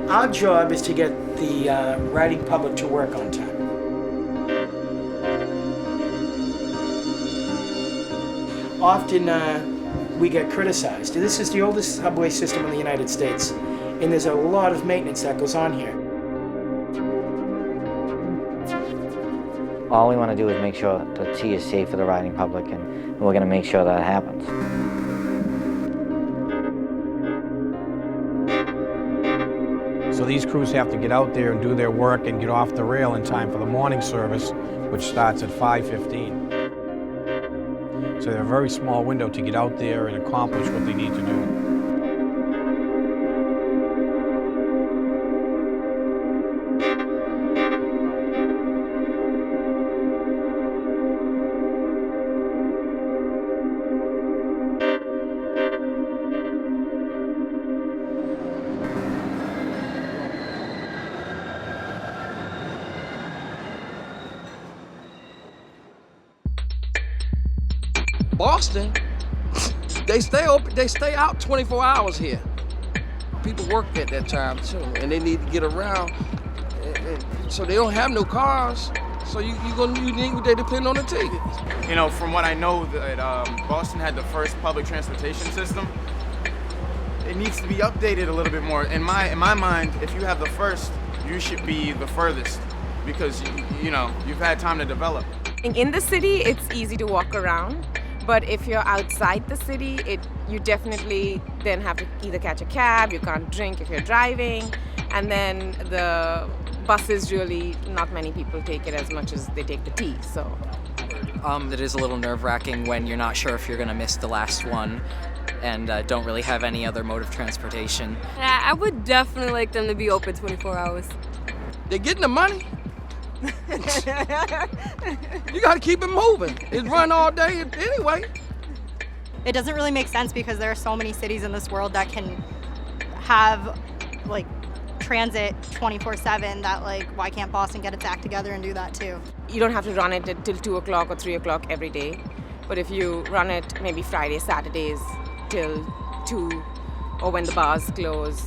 Our job is to get the riding public to work on time. Often we get criticized. This is the oldest subway system in the United States, and there's a lot of maintenance that goes on here. All we want to do is make sure the T is safe for the riding public, and we're going to make sure that happens. So these crews have to get out there and do their work and get off the rail in time for the morning service, which starts at 5:15. So they have a very small window to get out there and accomplish what they need to do. Boston, they stay open, they stay out 24 hours here. People work at that time too, and they need to get around, and so they don't have no cars. So they depend on the tickets. You know, from what I know, that Boston had the first public transportation system. It needs to be updated a little bit more. In my mind, if you have the first, you should be the furthest, because you know you've had time to develop. In the city, it's easy to walk around. But if you're outside the city, you definitely then have to either catch a cab, you can't drink if you're driving, and then the buses really, not many people take it as much as they take the T, so. It is a little nerve-wracking when you're not sure if you're gonna miss the last one and don't really have any other mode of transportation. Yeah, I would definitely like them to be open 24 hours. They're getting the money. You gotta keep it moving. It run all day anyway. It doesn't really make sense because there are so many cities in this world that can have like transit 24/7 that like why can't Boston get its act together and do that too? You don't have to run it till 2 o'clock or 3 o'clock every day. But if you run it maybe Fridays, Saturdays till 2 or when the bars close,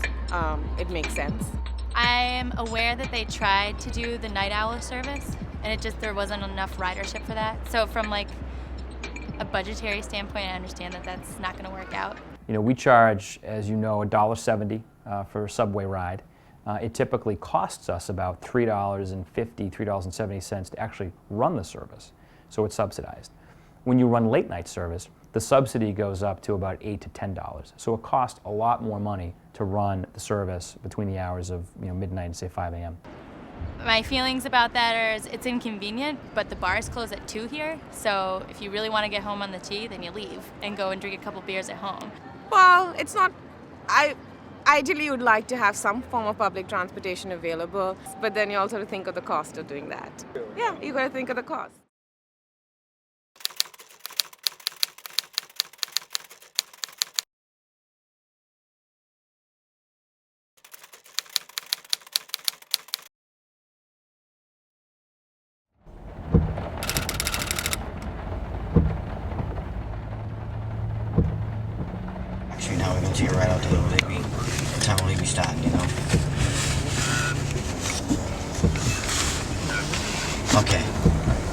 it makes sense. I'm aware that they tried to do the night owl service, and there wasn't enough ridership for that. So from like a budgetary standpoint, I understand that that's not going to work out. You know, we charge, as you know, $1.70 for a subway ride. It typically costs us about $3.50, $3.70 to actually run the service, so it's subsidized. When you run late night service, the subsidy goes up to about $8 to $10. So it costs a lot more money to run the service between the hours of midnight and say 5 a.m. My feelings about that are it's inconvenient, but the bars close at 2 here. So if you really want to get home on the T, then you leave and go and drink a couple beers at home. Well, it's not. I ideally would like to have some form of public transportation available, but then you also have to think of the cost of doing that. Yeah, you got to think of the cost. Actually, now we're going to take it right out to what time will they be starting, you know? Okay.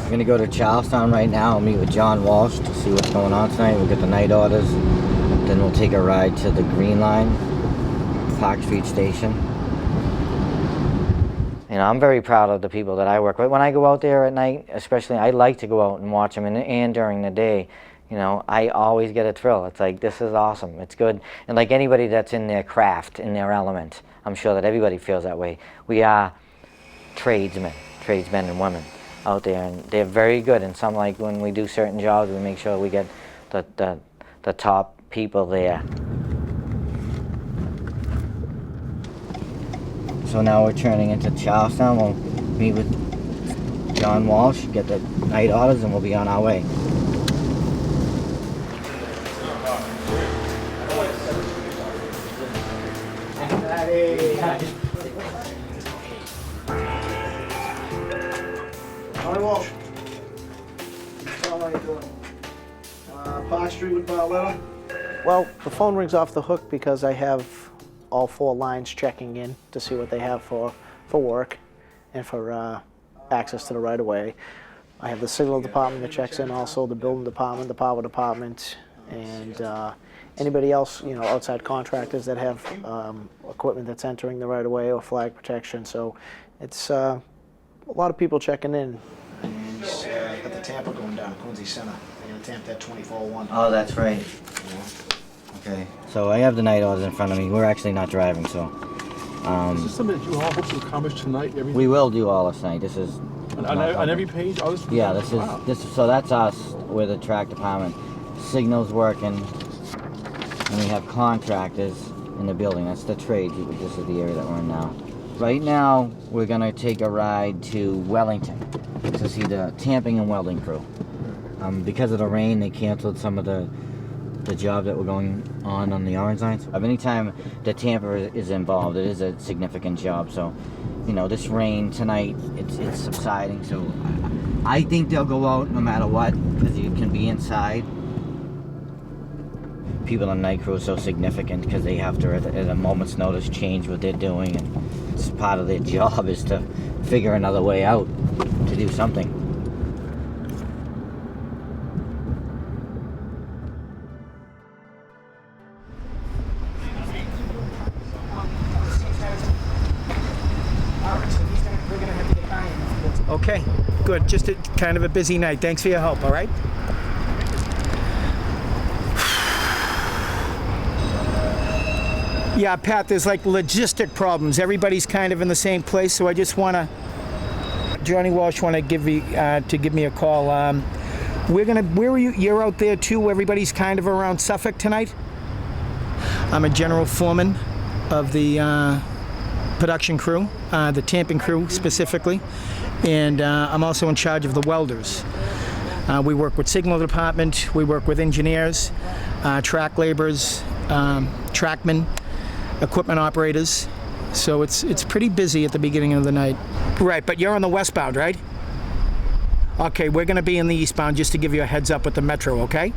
We're going to go to Charlestown right now and meet with John Walsh to see what's going on tonight. We'll get the night orders. Then we'll take a ride to the Green Line, Park Street Station. You know, I'm very proud of the people that I work with. When I go out there at night, especially, I like to go out and watch them, and during the day. You know, I always get a thrill. It's like, this is awesome. It's good. And like anybody that's in their craft, in their element, I'm sure that everybody feels that way. We are tradesmen and women out there, and they're very good. And some, like when we do certain jobs, we make sure we get the top people there. So now we're turning into Charlestown. We'll meet with John Walsh, get the night orders, and we'll be on our way. Johnny Walsh. How are you doing? Park Street with Barletta? Well, the phone rings off the hook because I have all 4 lines checking in to see what they have for work and for access to the right-of-way. I have the signal department that checks in, also the building department, the power department, and anybody else, you know, outside contractors that have equipment that's entering the right-of-way or flag protection. So it's a lot of people checking in. And got the Tampa going down, Quincy Center. They're going to tamp that 24-1. Oh, that's right. Okay. So I have the night orders in front of me. We're actually not driving, so. Is this something that you all hope to accomplish tonight? We will do all this tonight. This is on every page. All this. Yeah, this is wow. So that's us. We're the track department. Signals working, and we have contractors in the building. That's the trade. This is the area that we're in now. Right now, we're gonna take a ride to Wellington to see the tamping and welding crew. Because of the rain, they canceled some of the job that were going on the orange lines. Anytime the tamper is involved, it is a significant job. So, you know, this rain tonight, it's subsiding. So I think they'll go out no matter what, because you can be inside. People on night crew are so significant because they have to, at a moment's notice, change what they're doing, and it's part of their job is to figure another way out to do something. Okay, good. Just kind of a busy night. Thanks for your help, all right? Yeah, Pat, there's like logistic problems. Everybody's kind of in the same place, so I just want to, Johnny Walsh, want to give me a call. Where are you? You're out there too? Everybody's kind of around Suffolk tonight? I'm a general foreman of the production crew, the tamping crew specifically, and I'm also in charge of the welders. We work with signal department, we work with engineers, track laborers, trackmen, equipment operators. So it's pretty busy at the beginning of the night. Right, but you're on the westbound, right? Okay, we're gonna be in the eastbound just to give you a heads up with the metro, okay?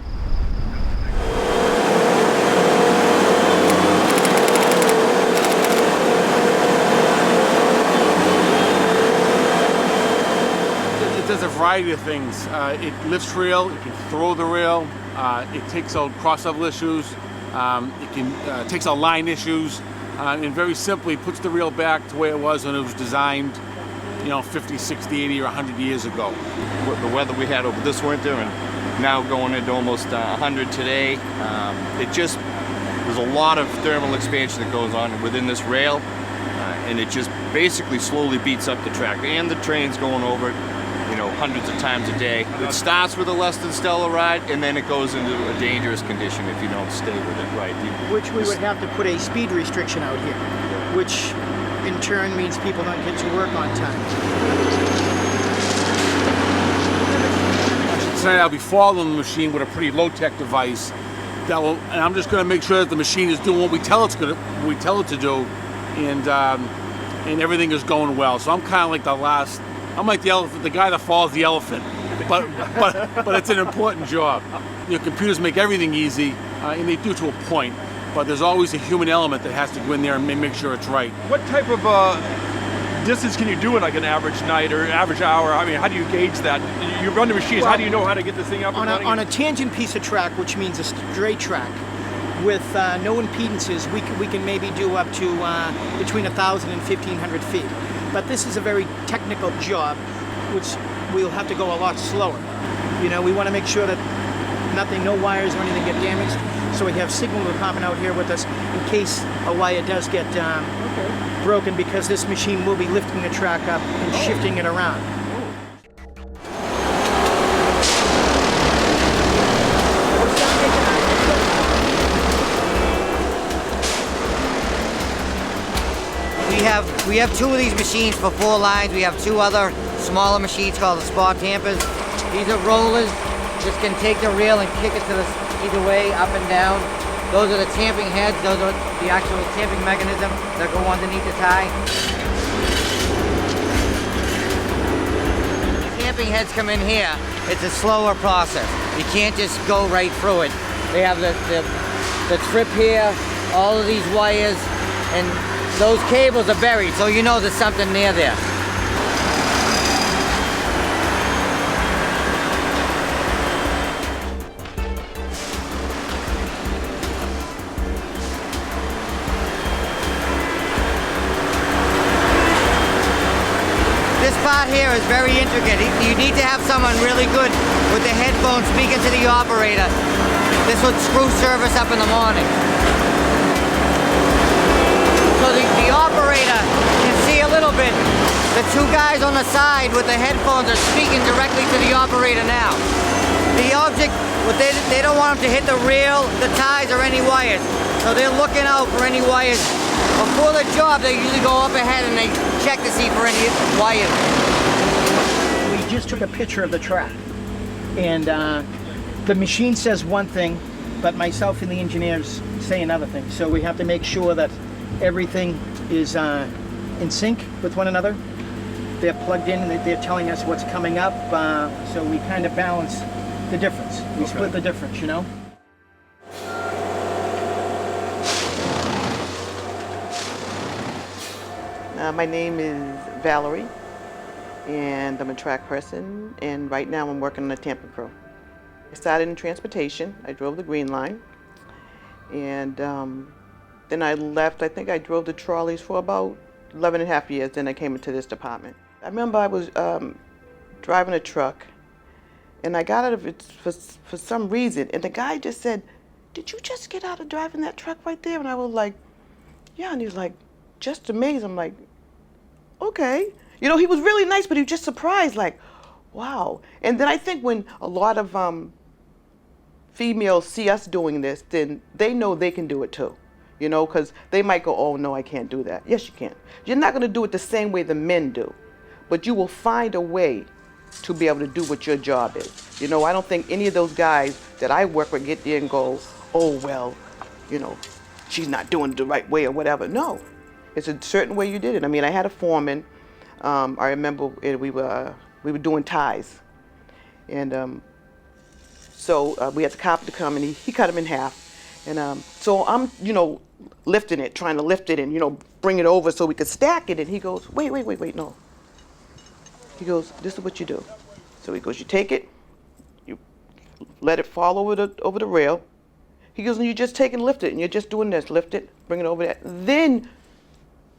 It does a variety of things. It lifts rail, it can throw the rail, it takes out cross-level issues, it can takes out line issues, and very simply puts the rail back to where it was when it was designed, you know, 50, 60, 80, or 100 years ago. With the weather we had over this winter and now going into almost 100 today, there's a lot of thermal expansion that goes on within this rail, and it just basically slowly beats up the track and the trains going over it, you know, hundreds of times a day. It starts with a less than stellar ride, and then it goes into a dangerous condition if you don't stay with it right. Which we would have to put a speed restriction out here, which in turn means people don't get to work on time. Tonight I'll be following the machine with a pretty low-tech device that will, and I'm just going to make sure that the machine is doing what we tell it to do, and everything is going well. So I'm kind of like I'm like the elephant, the guy that follows the elephant, but it's an important job. You know, computers make everything easy, and they do to a point, but there's always a human element that has to go in there and make sure it's right. What type of distance can you do in like an average night or average hour? I mean, how do you gauge that? You run the machines. How do you know how to get this thing up and running? On a tangent piece of track, which means a straight track, with no impedances, we can maybe do up to between 1,000 and 1,500 feet. But this is a very technical job, which we'll have to go a lot slower. You know, we want to make sure that no wires or anything get damaged. So we have signal department out here with us in case a wire does get broken, because this machine will be lifting the track up and shifting it around. We have 2 of these machines for 4 lines. We have 2 other smaller machines called the spot tampers. These are rollers. Just can take the rail and kick it to either way, up and down. Those are the tamping heads. Those are the actual tamping mechanism that go underneath the tie. The tamping heads come in here. It's a slower process. You can't just go right through it. They have the trip here, all of these wires and those cables are buried, so you know there's something near there. This part here is very intricate. You need to have someone really good with the headphones speaking to the operator. This would screw service up in the morning. So the operator can see a little bit. The two guys on the side with the headphones are speaking directly to the operator now. The object, they don't want them to hit the rail, the ties, or any wires. So they're looking out for any wires. Before the job, they usually go up ahead and they check to see for any wires. We just took a picture of the track, and the machine says one thing, but myself and the engineers say another thing. So we have to make sure that everything is in sync with one another. They're plugged in and they're telling us what's coming up, so we kind of balance the difference. We split the difference, you know? My name is Valerie, and I'm a track person, and right now I'm working on the Tampa crew. I started in transportation. I drove the Green Line, and then I left. I think I drove the trolleys for about 11 and a half years, then I came into this department. I remember I was driving a truck, and I got out of it for some reason, and the guy just said, "Did you just get out of driving that truck right there?" And I was like, "Yeah," and he was like, just amazed. I'm like, okay. You know, he was really nice, but he was just surprised, like, wow. And then I think when a lot of females see us doing this, then they know they can do it too. You know, because they might go, oh, no, I can't do that. Yes, you can. You're not going to do it the same way the men do, but you will find a way to be able to do what your job is. You know, I don't think any of those guys that I work with get there and go, oh, well, you know, she's not doing it the right way or whatever. No. It's a certain way you did it. I mean, I had a foreman. I remember we were doing ties, and so we had the carpenter come and he cut them in half, and so I'm lifting it, trying to lift it, and bring it over so we could stack it. And he goes, wait, no. He goes, this is what you do. So he goes, you take it, you let it fall over the rail. He goes, and you just take and lift it, and you're just doing this, lift it, bring it over there, then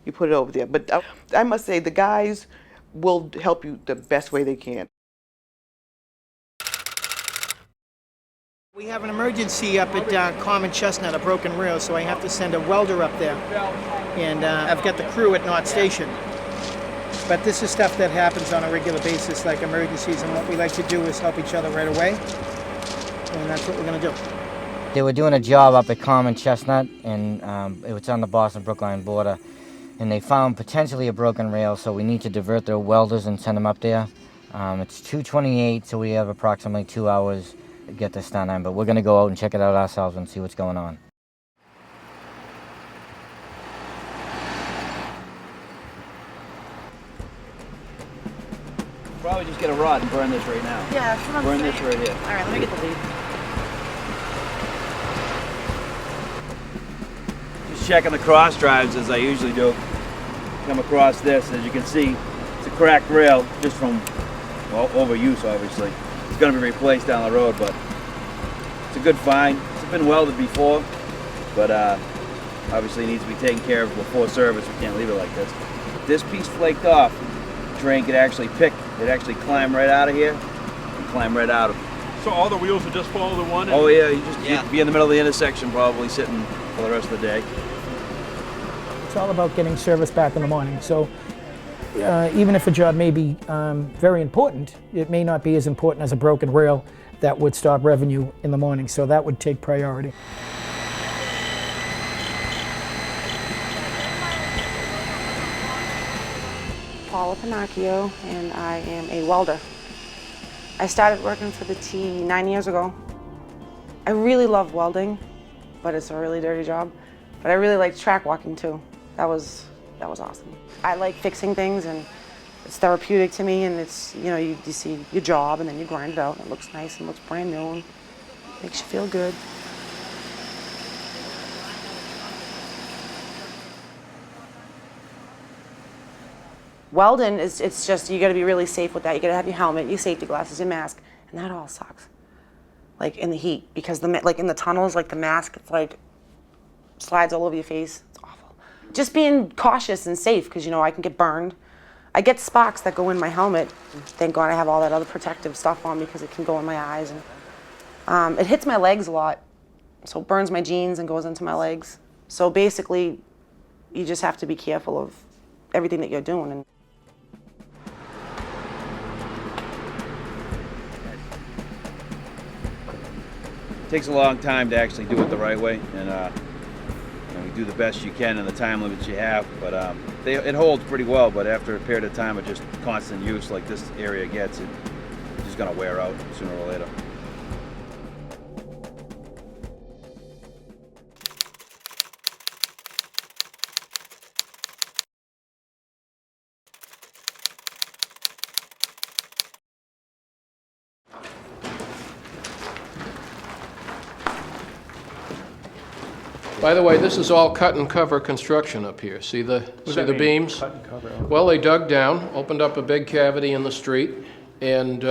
you put it over there. But I must say, the guys will help you the best way they can. We have an emergency up at Common Chestnut, a broken rail, so I have to send a welder up there. And I've got the crew at North Station. But this is stuff that happens on a regular basis, like emergencies, and what we like to do is help each other right away. And that's what we're going to do. They were doing a job up at Common Chestnut, and it was on the Boston-Brookline border. And they found potentially a broken rail, so we need to divert their welders and send them up there. It's 2:28, so we have approximately 2 hours to get this done, but we're going to go out and check it out ourselves and see what's going on. Probably just get a rod and burn this right now. Yeah, that's what I'm burn saying. this right here. All right, let me get the lead. Just checking the cross drives as I usually do. Come across this, as you can see, it's a cracked rail just from, well, overuse obviously. It's going to be replaced down the road, but it's a good find. It's been welded before, but obviously it needs to be taken care of before service. We can't leave it like this. If this piece flaked off, the train could actually climb right out of here and climb right out of it. So all the wheels would just follow the one? Oh yeah, you'd be in the middle of the intersection probably sitting for the rest of the day. It's all about getting service back in the morning. So even if a job may be very important, it may not be as important as a broken rail that would stop revenue in the morning. So that would take priority. Paula Pinocchio, and I am a welder. I started working for the T 9 years ago. I really love welding, but it's a really dirty job. But I really liked track walking too. That was awesome. I like fixing things, and it's therapeutic to me, and it's, you see your job and then you grind it out and it looks nice and looks brand new and makes you feel good. Welding is, it's just, you gotta be really safe with that. You gotta have your helmet, your safety glasses, your mask, and that all sucks. Like in the heat, because like in the tunnels, like the mask, it's like slides all over your face. It's awful. Just being cautious and safe, because you know I can get burned. I get sparks that go in my helmet. Thank God I have all that other protective stuff on because it can go in my eyes. And it hits my legs a lot, so it burns my jeans and goes into my legs. So basically, you just have to be careful of everything that you're doing. And it takes a long time to actually do it the right way, and you do the best you can in the time limits you have. But it holds pretty well. But after a period of time of just constant use, like this area gets, it's just gonna wear out sooner or later. By the way, this is all cut and cover construction up here. See the beams? Cut and cover. Well, they dug down, opened up a big cavity in the street, and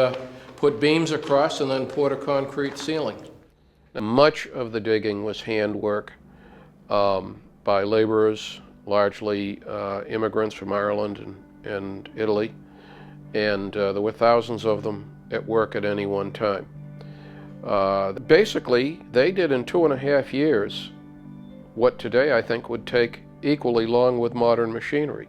put beams across and then poured a concrete ceiling. Much of the digging was handwork by laborers, largely immigrants from Ireland and Italy, and there were thousands of them at work at any one time. Basically, they did in 2.5 years what today I think would take equally long with modern machinery,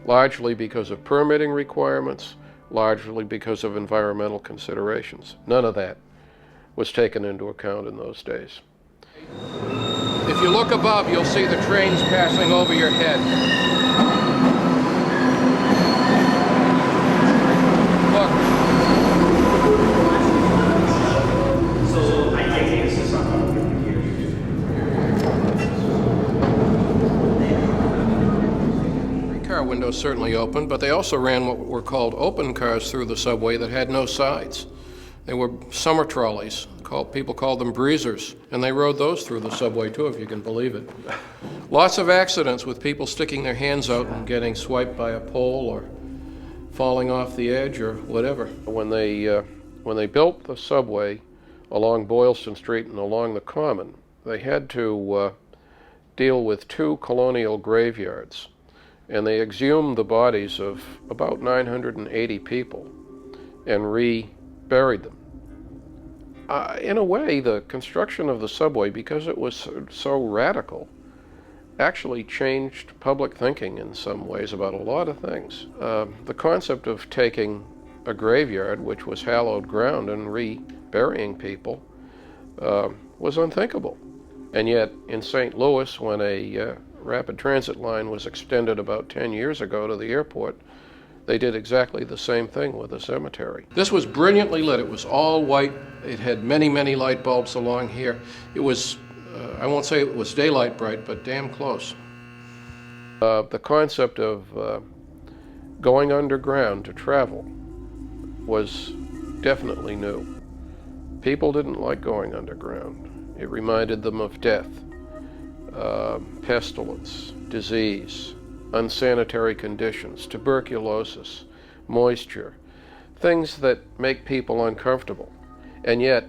largely because of permitting requirements, largely because of environmental considerations. None of that was taken into account in those days. If you look above, you'll see the trains passing over your head. Look. Windows certainly open, but they also ran what were called open cars through the subway that had no sides. They were summer trolleys. People called them breezers, and they rode those through the subway too, if you can believe it. Lots of accidents with people sticking their hands out and getting swiped by a pole or falling off the edge or whatever. When they built the subway along Boylston Street and along the Common, they had to deal with 2 colonial graveyards. And they exhumed the bodies of about 980 people and reburied them. In a way, the construction of the subway, because it was so radical, actually changed public thinking in some ways about a lot of things. The concept of taking a graveyard, which was hallowed ground, and reburying people was unthinkable. And yet, in St. Louis, when a rapid transit line was extended about 10 years ago to the airport, they did exactly the same thing with the cemetery. This was brilliantly lit. It was all white. It had many, many light bulbs along here. It was, I won't say it was daylight bright, but damn close. The concept of going underground to travel was definitely new. People didn't like going underground. It reminded them of death. Pestilence, disease, unsanitary conditions, tuberculosis, moisture, things that make people uncomfortable. And yet,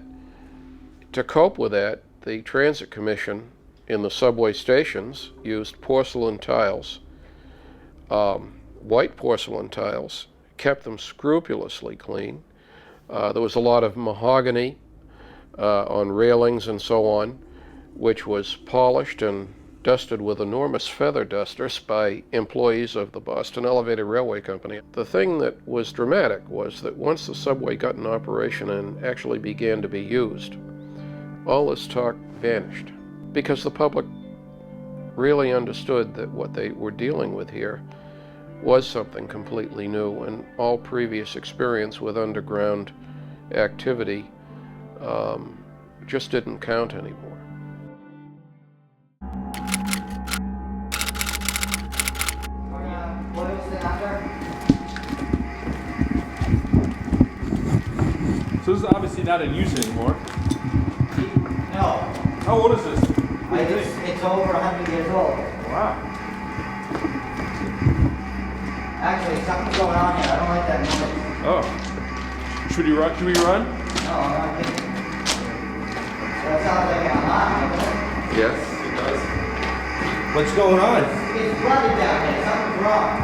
to cope with that, the Transit Commission in the subway stations used porcelain tiles, white porcelain tiles, kept them scrupulously clean. There was a lot of mahogany on railings and so on, which was polished and dusted with enormous feather dusters by employees of the Boston Elevated Railway Company. The thing that was dramatic was that once the subway got in operation and actually began to be used, all this talk vanished because the public really understood that what they were dealing with here was something completely new, and all previous experience with underground activity just didn't count anymore. So this is obviously not in use anymore. No. How old is this? It's over 100 years old. Wow. Actually, something's going on here. I don't like that noise. Oh. Should we run? Should we run? No, I'm not kidding. That sounds like an alarm, doesn't it? Yes, it does. What's going on? It's flooded down here. Something's wrong.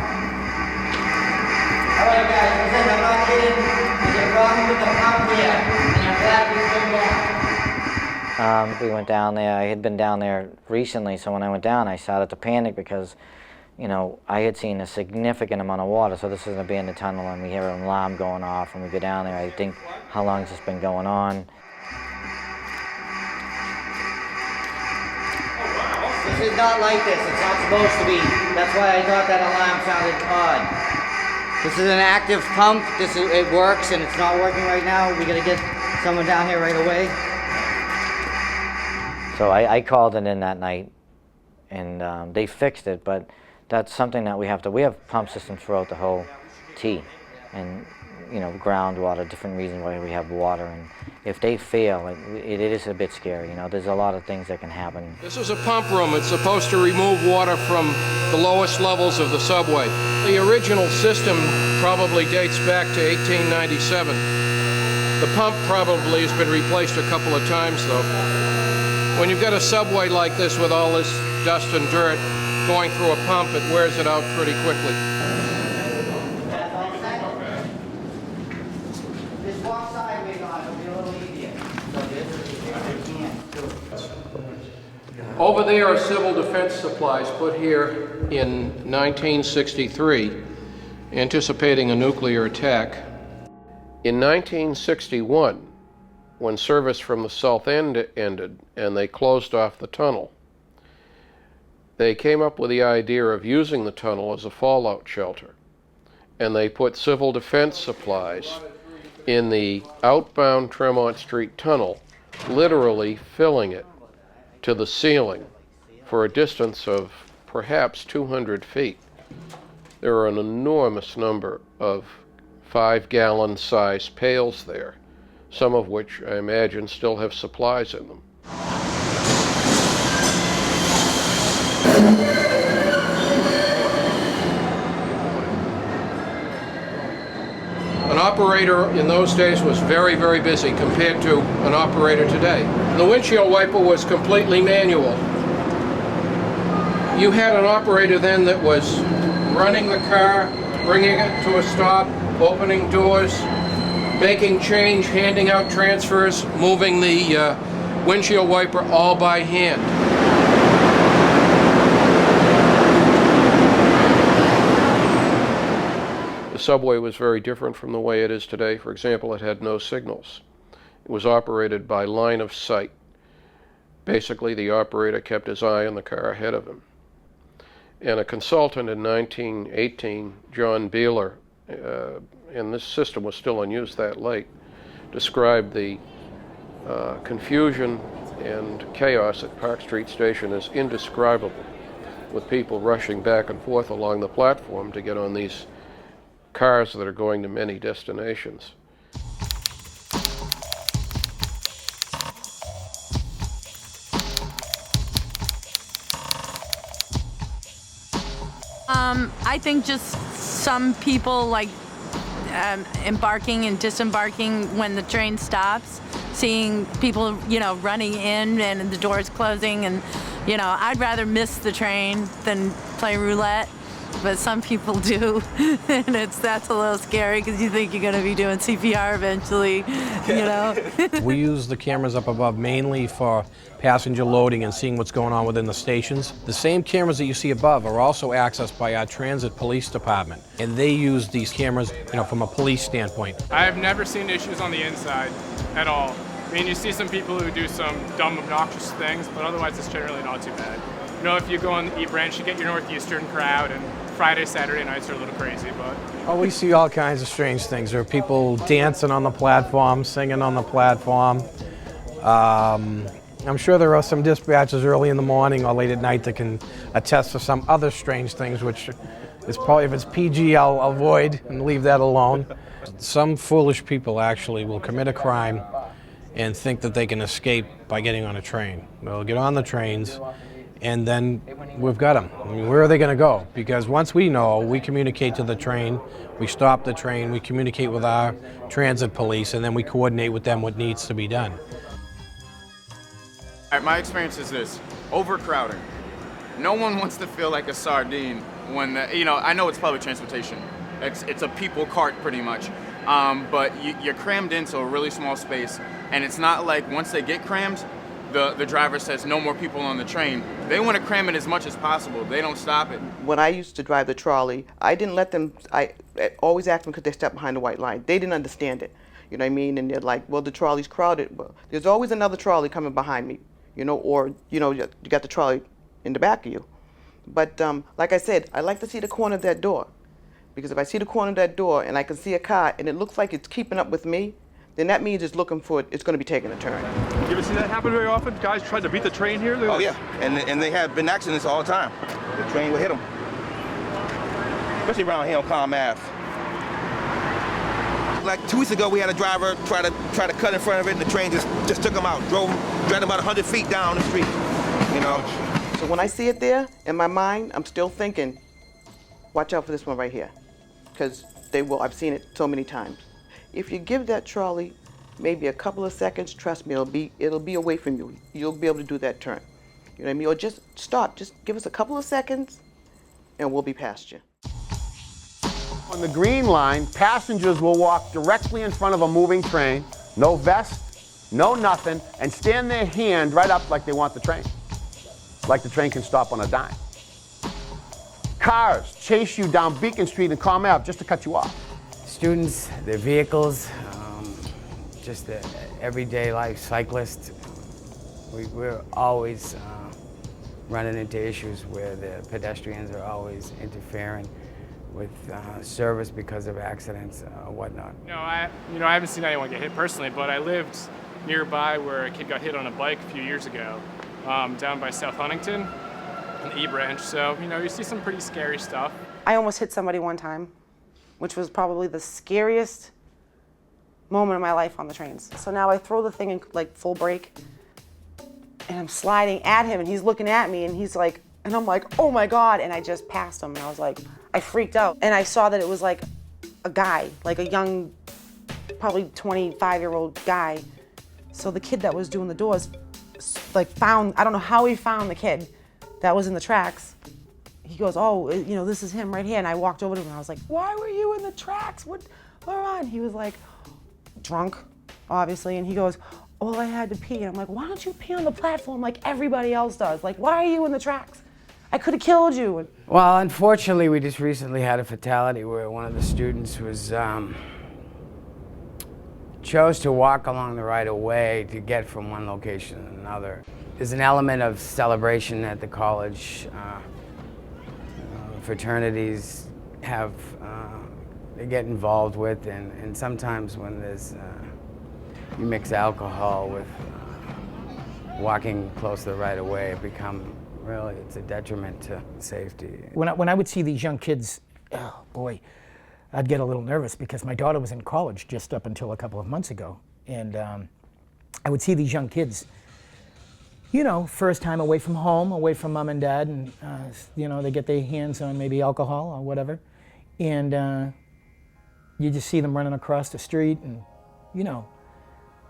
All right, guys, listen, I'm not kidding. There's a problem with the pump here, and I'm glad we came down. We went down there. I had been down there recently, so when I went down, I started to panic because, you know, I had seen a significant amount of water. So this is an abandoned tunnel, and we hear an alarm going off, and we go down there. I think, how long has this been going on? This is not like this. It's not supposed to be. That's why I thought that alarm sounded odd. This is an active pump. It works, and it's not working right now. We gotta get someone down here right away. So I called it in that night, and they fixed it. But that's something that we have to. We have pump systems throughout the whole T, and you know, groundwater, different reasons why we have water, and if they fail, it is a bit scary. You know, there's a lot of things that can happen. This is a pump room. It's supposed to remove water from the lowest levels of the subway. The original system probably dates back to 1897. The pump probably has been replaced a couple of times, though. When you've got a subway like this with all this dust and dirt going through a pump, it wears it out pretty quickly. Over there are civil defense supplies put here in 1963, anticipating a nuclear attack. In 1961, when service from the south end ended and they closed off the tunnel, they came up with the idea of using the tunnel as a fallout shelter. And they put civil defense supplies in the outbound Tremont Street tunnel, literally filling it to the ceiling for a distance of perhaps 200 feet. There are an enormous number of 5-gallon size pails there, some of which I imagine still have supplies in them. An operator in those days was very, very busy compared to an operator today. The windshield wiper was completely manual. You had an operator then that was running the car, bringing it to a stop, opening doors, making change, handing out transfers, moving the windshield wiper all by hand. The subway was very different from the way it is today. For example, it had no signals. It was operated by line of sight. Basically, the operator kept his eye on the car ahead of him. And a consultant in 1918, John Beeler, and this system was still in use that late, described the confusion and chaos at Park Street Station as indescribable, with people rushing back and forth along the platform to get on these cars that are going to many destinations. I think just some people like embarking and disembarking when the train stops, seeing people, you know, running in and the doors closing, and, you know, I'd rather miss the train than play roulette. But some people do, and that's a little scary because you think you're going to be doing CPR eventually, you know. We use the cameras up above mainly for passenger loading and seeing what's going on within the stations. The same cameras that you see above are also accessed by our transit police department, and they use these cameras, you know, from a police standpoint. I have never seen issues on the inside at all. I mean, you see some people who do some dumb, obnoxious things, but otherwise it's generally not too bad. You know, if you go on the E branch, you get your Northeastern crowd, and Friday, Saturday nights are a little crazy, but... Oh, we see all kinds of strange things. There are people dancing on the platform, singing on the platform. I'm sure there are some dispatchers early in the morning or late at night that can attest to some other strange things, which is probably, if it's PG, I'll avoid and leave that alone. Some foolish people actually will commit a crime and think that they can escape by getting on a train. They'll get on the trains and then we've got them. I mean, where are they going to go? Because once we know, we communicate to the train, we stop the train, we communicate with our transit police, and then we coordinate with them what needs to be done. All right, my experience is this: overcrowding. No one wants to feel like a sardine when, I know it's public transportation. It's a people cart pretty much. But you're crammed into a really small space, and it's not like once they get crammed, the driver says no more people on the train. They want to cram it as much as possible. They don't stop it. When I used to drive the trolley, I didn't let them, I always asked them could they step behind the white line. They didn't understand it, you know what I mean? And they're like, well, the trolley's crowded. Well, there's always another trolley coming behind me, or, you got the trolley in the back of you. But like I said, I like to see the corner of that door. Because if I see the corner of that door and I can see a car and it looks like it's keeping up with me, then that means it's looking for it, it's going to be taking a turn. You ever see that happen very often? Guys trying to beat the train here? Oh yeah, and they have been accidents all the time. The train will hit them. Especially around here on Calm Ave. Like 2 weeks ago, we had a driver try to cut in front of it, and the train just took him out. Dragged about 100 feet down the street. So when I see it there, in my mind, I'm still thinking, watch out for this one right here. Because I've seen it so many times. If you give that trolley maybe a couple of seconds, trust me, it'll be away from you. You'll be able to do that turn. You know what I mean? Or just stop, just give us a couple of seconds and we'll be past you. On the green line, passengers will walk directly in front of a moving train, no vest, no nothing, and stand their hand right up like they want the train. Like the train can stop on a dime. Cars chase you down Beacon Street and Calm Ave just to cut you off. Students, their vehicles, just the everyday life, cyclists. We're always running into issues where the pedestrians are always interfering with service because of accidents or whatnot. No, I haven't seen anyone get hit personally, but I lived nearby where a kid got hit on a bike a few years ago, down by South Huntington, in the E branch. So, you see some pretty scary stuff. I almost hit somebody one time, which was probably the scariest moment of my life on the trains. So now I throw the thing in like full brake, and I'm sliding at him, and he's looking at me, and he's like, and I'm like, oh my God, and I just passed him, and I was like, I freaked out. And I saw that it was like a guy, like a young, probably 25-year-old guy. So the kid that was doing the doors, like I don't know how he found the kid that was in the tracks. He goes, oh, this is him right here. And I walked over to him and I was like, why were you in the tracks? What on? He was like, drunk, obviously. And he goes, oh, I had to pee. And I'm like, why don't you pee on the platform like everybody else does? Like, why are you in the tracks? I could have killed you. Well, unfortunately, we just recently had a fatality where one of the students was chose to walk along the right-of-way to get from one location to another. There's an element of celebration at the college. Fraternities they get involved with, and sometimes when there's, you mix alcohol with walking close to the right-of-way, it's a detriment to safety. When I would see these young kids, oh boy, I'd get a little nervous because my daughter was in college just up until a couple of months ago. And I would see these young kids, first time away from home, away from mom and dad, and they get their hands on maybe alcohol or whatever. And you just see them running across the street, and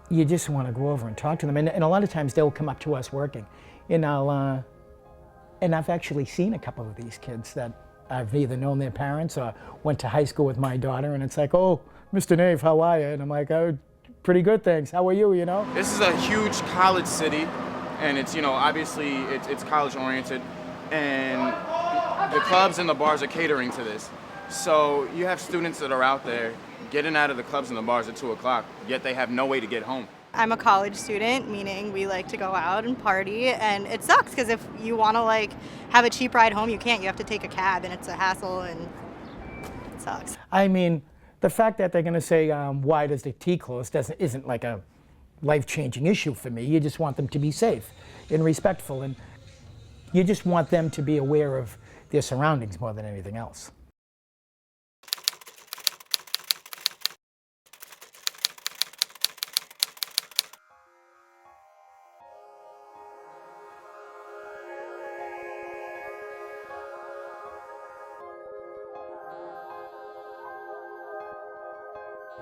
you just want to go over and talk to them. And a lot of times they'll come up to us working. And I've actually seen a couple of these kids that I've either known their parents or went to high school with my daughter, and it's like, oh, Mr. Nave, how are you? And I'm like, oh, pretty good, thanks. How are you, This is a huge college city, and it's, obviously it's college oriented, and the clubs and the bars are catering to this. So you have students that are out there getting out of the clubs and the bars at 2 o'clock, yet they have no way to get home. I'm a college student, meaning we like to go out and party, and it sucks because if you want to have a cheap ride home, you can't. You have to take a cab, and it's a hassle, and it sucks. I mean, the fact that they're going to say, why does the T close, isn't like a life-changing issue for me. You just want them to be safe and respectful, and you just want them to be aware of their surroundings more than anything else.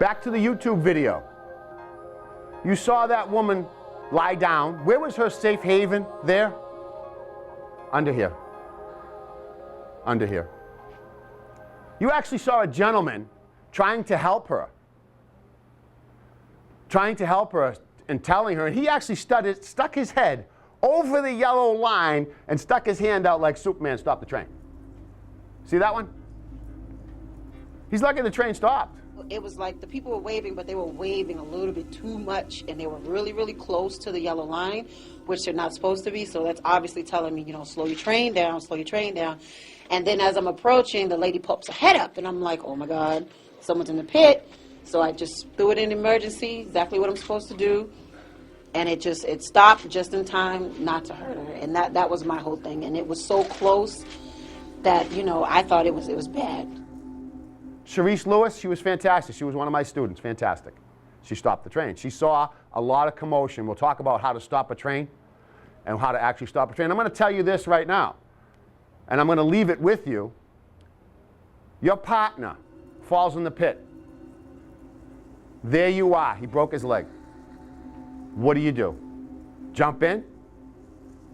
Back to the YouTube video. You saw that woman lie down. Where was her safe haven? There? Under here. Under here. You actually saw a gentleman trying to help her. Trying to help her and telling her, and he actually stuck his head over the yellow line and stuck his hand out like Superman stopped the train. See that one? He's lucky the train stopped. It was like the people were waving, but they were waving a little bit too much, and they were really, really close to the yellow line, which they're not supposed to be. So that's obviously telling me, you know, slow your train down, slow your train down. And then as I'm approaching, the lady pops her head up, and I'm like, oh my God, someone's in the pit. So I just threw it in emergency, exactly what I'm supposed to do. And it stopped just in time not to hurt her. And that was my whole thing. And it was so close that, you know, I thought it was bad. Cherise Lewis, she was fantastic. She was one of my students, fantastic. She stopped the train. She saw a lot of commotion. We'll talk about how to stop a train and how to actually stop a train. I'm going to tell you this right now, and I'm going to leave it with you. Your partner falls in the pit. There you are. He broke his leg. What do? Jump in?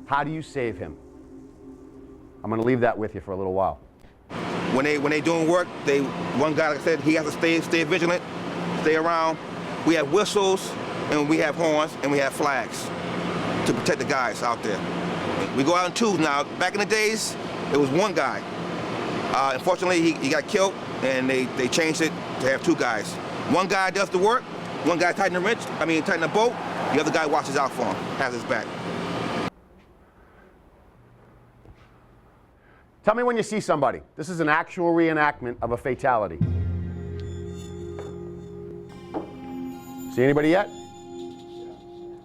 How do you save him? I'm going to leave that with you for a little while. When they doing work, one guy, like I said, he has to stay vigilant, stay around. We have whistles, and we have horns, and we have flags to protect the guys out there. We go out in twos now. Back in the days, it was one guy. Unfortunately, he got killed, and they changed it to have two guys. One guy does the work, one guy tighten the boat, the other guy watches out for him, has his back. Tell me when you see somebody. This is an actual reenactment of a fatality. See anybody yet?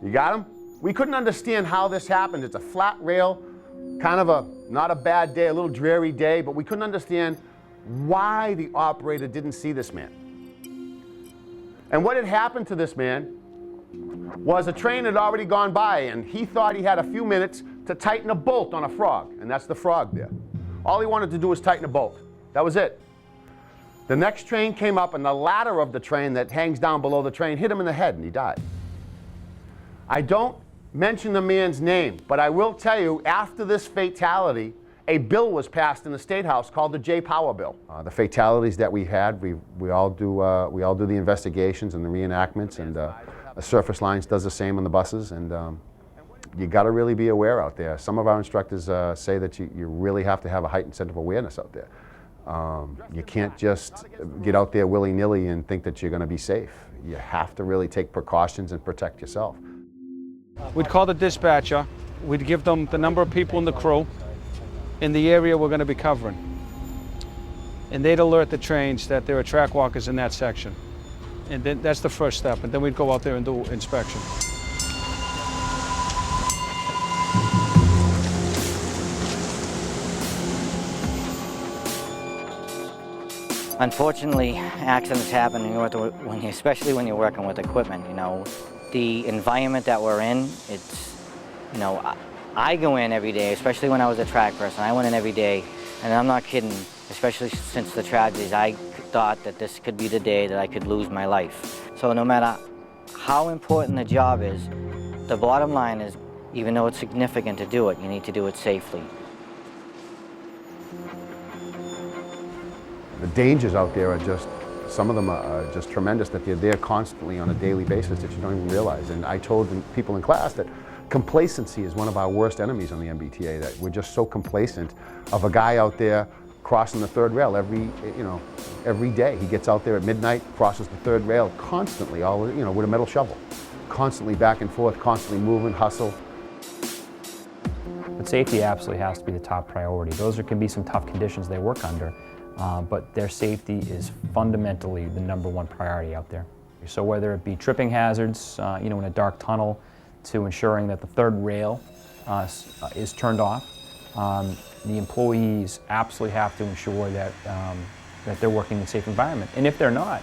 You got him? We couldn't understand how this happened. It's a flat rail, kind of not a bad day, a little dreary day, but we couldn't understand why the operator didn't see this man. And what had happened to this man was a train had already gone by, and he thought he had a few minutes to tighten a bolt on a frog, and that's the frog there. All he wanted to do was tighten a bolt. That was it. The next train came up, and the ladder of the train that hangs down below the train hit him in the head, and he died. I don't mention the man's name, but I will tell you, after this fatality, a bill was passed in the State House called the J. Power Bill. The fatalities that we had, we all do the investigations and the reenactments, and the Surface Lines does the same on the buses, and you got to really be aware out there. Some of our instructors say that you really have to have a heightened sense of awareness out there. You can't just get out there willy-nilly and think that you're going to be safe. You have to really take precautions and protect yourself. We'd call the dispatcher. We'd give them the number of people in the crew in the area we're going to be covering. And they'd alert the trains that there are track walkers in that section. And then that's the first step. And then we'd go out there and do inspection. Unfortunately, accidents happen, especially when you're working with equipment. You know, the environment that we're in, it's, you know, I go in every day, especially when I was a track person. I went in every day, and I'm not kidding, especially since the tragedies, I thought that this could be the day that I could lose my life. So no matter how important the job is, the bottom line is, even though it's significant to do it, you need to do it safely. The dangers out there are just, some of them are just tremendous, that they're there constantly on a daily basis that you don't even realize. And I told people in class that complacency is one of our worst enemies on the MBTA, that we're just so complacent of a guy out there crossing the third rail every day. He gets out there at midnight, crosses the third rail constantly, with a metal shovel. Constantly back and forth, constantly moving, hustle. But safety absolutely has to be the top priority. Those can be some tough conditions they work under. But their safety is fundamentally the #1 priority out there. So whether it be tripping hazards, in a dark tunnel, to ensuring that the third rail is turned off, the employees absolutely have to ensure that they're working in a safe environment. And if they're not,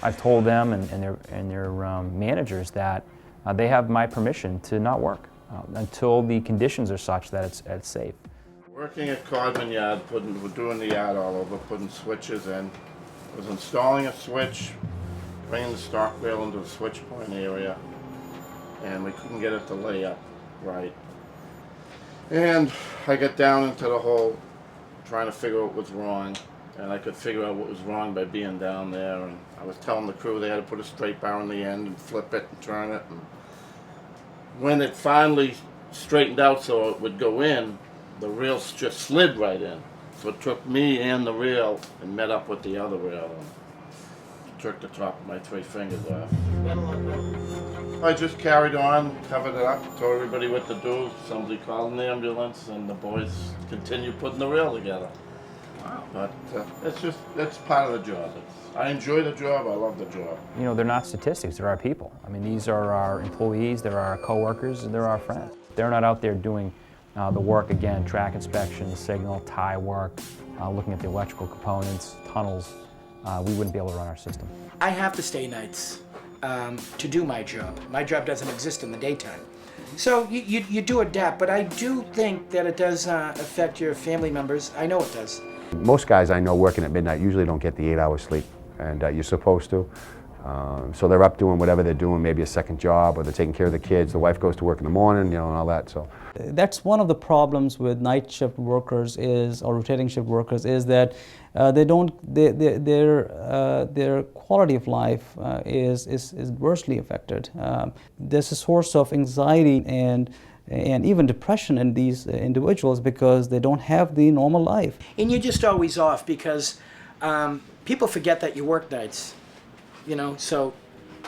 I've told them and their managers that they have my permission to not work until the conditions are such that it's safe. Working at Codman Yard, we're doing the yard all over, putting switches in. Was installing a switch bringing the stock rail into the switch point area, and we couldn't get it to lay up right. And I got down into the hole trying to figure out what was wrong, and I could figure out what was wrong by being down there, and I was telling the crew they had to put a straight bar on the end and flip it and turn it, and when it finally straightened out so it would go in, the reel just slid right in. So it took me and the reel and met up with the other reel and took the top of my 3 fingers off. I just carried on, covered it up, told everybody what to do. Somebody called the ambulance, and the boys continued putting the rail together. Wow. But it's part of the job. I enjoy the job, I love the job. You know, they're not statistics, they're our people. I mean, these are our employees, they're our coworkers, and they're our friends. They're not out there doing the work, again, track inspection, signal, tie work, looking at the electrical components, tunnels. We wouldn't be able to run our system. I have to stay nights to do my job. My job doesn't exist in the daytime. So you do adapt, but I do think that it does affect your family members. I know it does. Most guys I know working at midnight usually don't get the 8 hours sleep, and you're supposed to. So they're up doing whatever they're doing, maybe a second job, or they're taking care of the kids. The wife goes to work in the morning, you know, and all that. So that's one of the problems with night shift workers or rotating shift workers is that they don't their quality of life is adversely affected. There's a source of anxiety and even depression in these individuals because they don't have the normal life. And you're just always off because people forget that you work nights. You know, so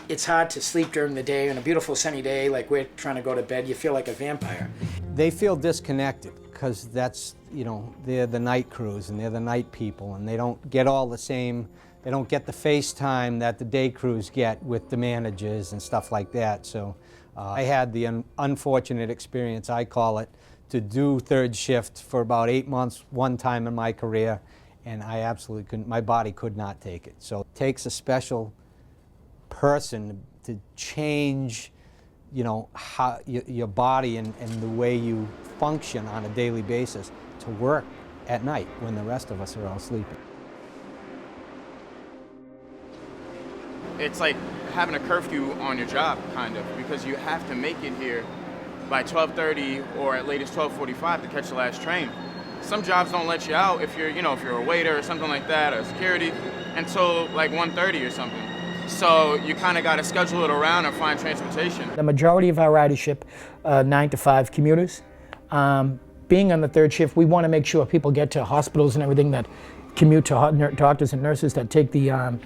it's hard to sleep during the day. On a beautiful sunny day, like we're trying to go to bed, you feel like a vampire. They feel disconnected because that's, you know, they're the night crews and they're the night people, and they don't get all the same, they don't get the FaceTime that the day crews get with the managers and stuff like that. So I had the unfortunate experience, I call it, to do third shift for about 8 months one time in my career, and I absolutely couldn't, my body could not take it. So it takes a special person to change, you know, how your body and the way you function on a daily basis to work at night when the rest of us are all sleeping. It's like having a curfew on your job, kind of, because you have to make it here by 12:30 or at latest 12:45 to catch the last train. Some jobs don't let you out if you're, you know, if you're a waiter or something like that, or security, until like 1:30 or something. So you kind of got to schedule it around and find transportation. The majority of our ridership, 9 to 5 commuters. Being on the third shift, we want to make sure people get to hospitals and everything that commute to doctors and nurses that take the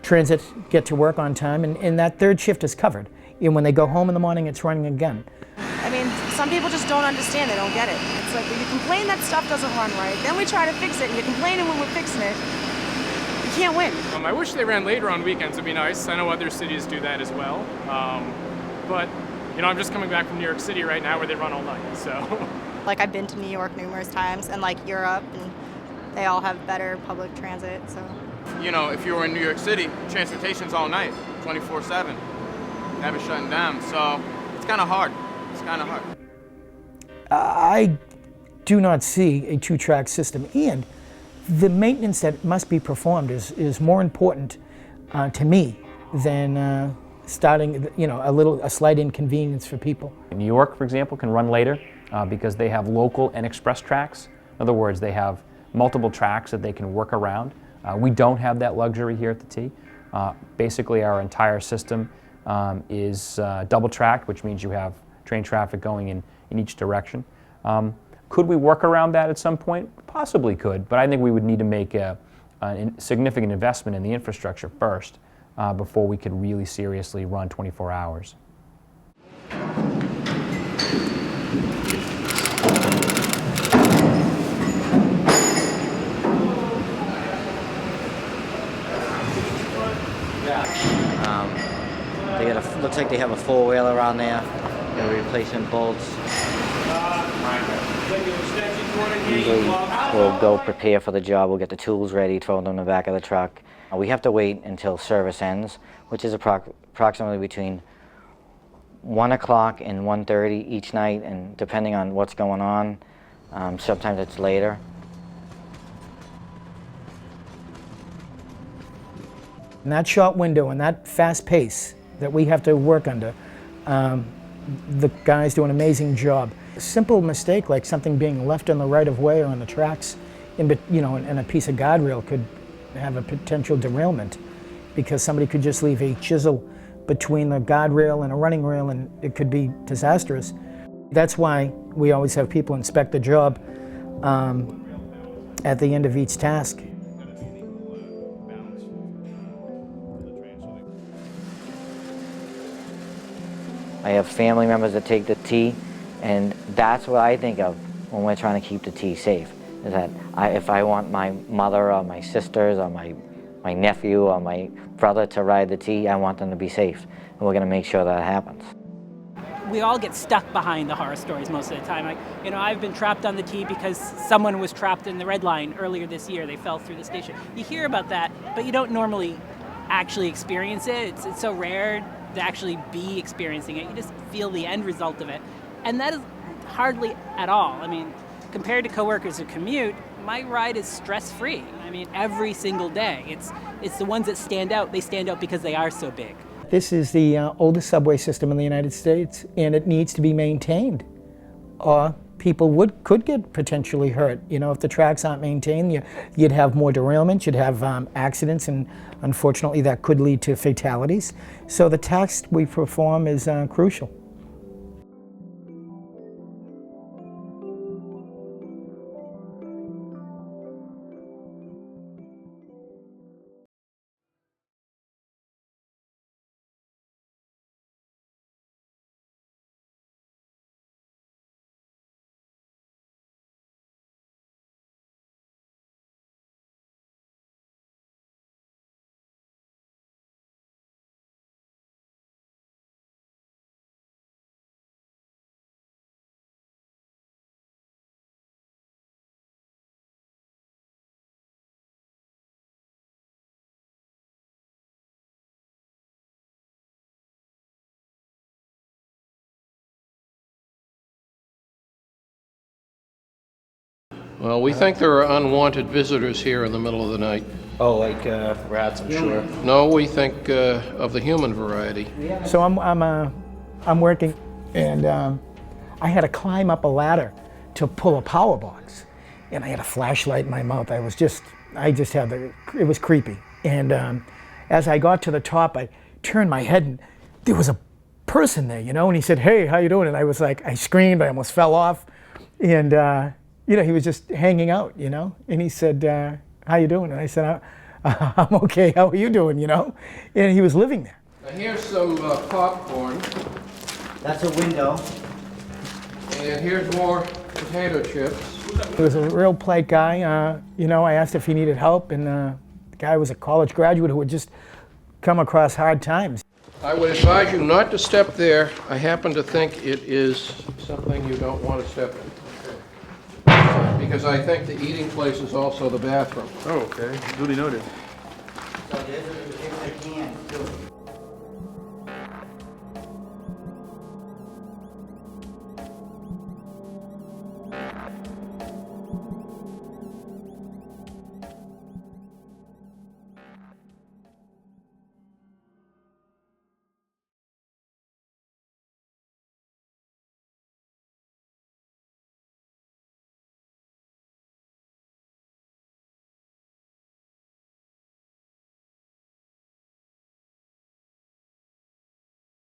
transit, get to work on time, and that third shift is covered. And when they go home in the morning, it's running again. I mean, some people just don't understand, they don't get it. It's like when you complain that stuff doesn't run right, then we try to fix it, and you're complaining when we're fixing it. You can't win. I wish they ran later on weekends, it'd be nice. I know other cities do that as well. But, you know, I'm just coming back from New York City right now where they run all night, so. Like, I've been to New York numerous times, and like Europe, and they all have better public transit, so. You know, if you were in New York City, transportation's all night, 24/7. Never shutting down, so it's kind of hard. It's kind of hard. I do not see a 2-track system, and the maintenance that must be performed is more important to me than starting, you know, a slight inconvenience for people. New York, for example, can run later because they have local and express tracks. In other words, they have multiple tracks that they can work around. We don't have that luxury here at the T. Basically, our entire system is double tracked, which means you have train traffic going in each direction. Could we work around that at some point? Possibly could, but I think we would need to make a significant investment in the infrastructure first before we could really seriously run 24 hours. Looks like they have a 4-wheeler on there. They're replacing bolts. Usually we'll go prepare for the job, we'll get the tools ready, throw them in the back of the truck. We have to wait until service ends, which is approximately between 1 o'clock and 1:30 each night, and depending on what's going on, sometimes it's later. In that short window and that fast pace that we have to work under, the guys do an amazing job. A simple mistake like something being left on the right of way or on the tracks, and a piece of guardrail could have a potential derailment because somebody could just leave a chisel between the guardrail and a running rail and it could be disastrous. That's why we always have people inspect the job at the end of each task. I have family members that take the T, and that's what I think of when we're trying to keep the T safe, is that if I want my mother or my sisters or my nephew or my brother to ride the T, I want them to be safe, and we're going to make sure that happens. We all get stuck behind the horror stories most of the time. I've been trapped on the T because someone was trapped in the red line earlier this year. They fell through the station. You hear about that, but you don't normally actually experience it. It's so rare to actually be experiencing it. You just feel the end result of it. And that is hardly at all. Compared to coworkers who commute, my ride is stress-free. Every single day. It's the ones that stand out. They stand out because they are so big. This is the oldest subway system in the United States, and it needs to be maintained, or people could get potentially hurt. If the tracks aren't maintained, you'd have more derailments, you'd have accidents, and unfortunately that could lead to fatalities. So the task we perform is crucial. Well, we think there are unwanted visitors here in the middle of the night. Oh, like rats, I'm sure. No, we think of the human variety. So I'm working, and I had to climb up a ladder to pull a power box, and I had a flashlight in my mouth. It was creepy. And as I got to the top, I turned my head, and there was a person there, and he said, "Hey, how you doing?" And I was like, I screamed, I almost fell off, and he was just hanging out, and he said, "How you doing?" And I said, "I'm okay, how are you doing?" And he was living there. Now here's some popcorn. That's a window. And here's more potato chips. He was a real polite guy. I asked if he needed help, and the guy was a college graduate who had just come across hard times. I would advise you not to step there. I happen to think it is something you don't want to step in. Because I think the eating place is also the bathroom. Oh, okay. Duly noted. So there's a can too.